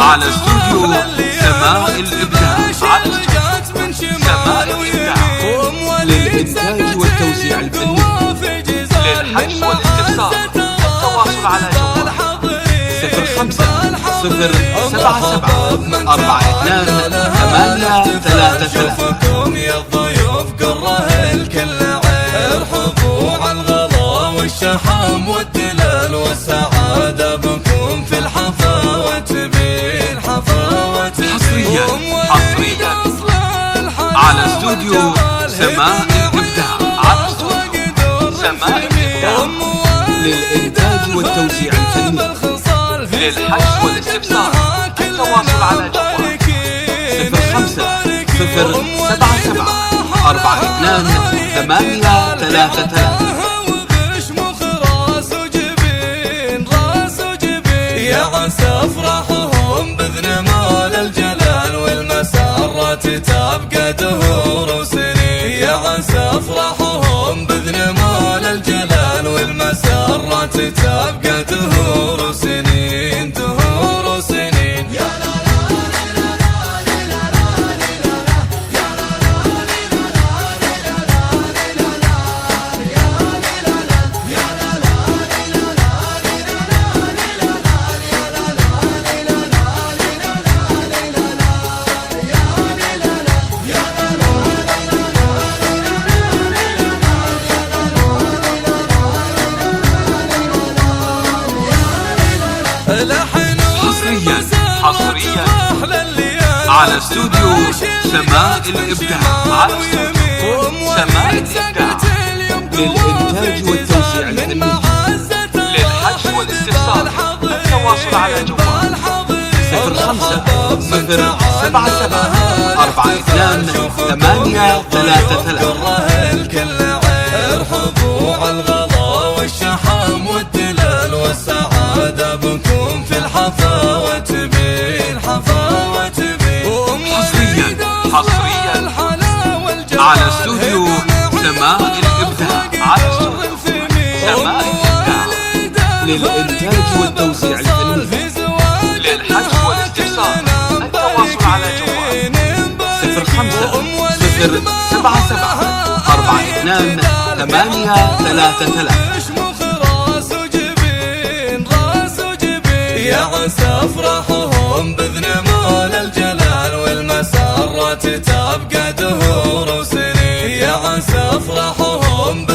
على استوديو سماء الإبداع. على استوديو سماء الإبداع للإنتاج والتوزيع الفني. للحجز والاستفسار التواصل على جوال 05 077 42 833. يا الضيوف قره الكل عين، ارحبوا على الغلا والشحم والدلال والسعادة بكم في الحفاوة بين حفاوة. حصريا على استوديو سماء الإبداع. على استوديو سماء الإبداع للإنتاج والتوزيع الفني. للحجز والاستفسار التواصل على جوال 05 077 42 833. يا عسى افراحهم باذن مال الجلال والمسرات تبقى دهور وسنين. يا عسى افراحهم باذن مال الجلال والمسرات تبقى دهور وسنين، دهور وسنين. حصريا على استوديو سماء الإبداع. على استوديو سماء الإبداع للإنتاج والتوزيع الفني. للحجز والاستفسار التواصل على جوال 05 077 42 833. ارحبوا على الغلا والشحم والدلال والسعادة بكم في الحفاوة بين حفاوة بين. حصريا على استوديو سماء الإبداع. على استوديو سماء الإبداع للإنتاج والتوزيع الفني. للحجز والاستفسار التواصل على جوال 05 077 42 833. يا عسى افراحهم باذن مال الجلال والمسرات تبقى دهور وسنين. يا عسى افراحهم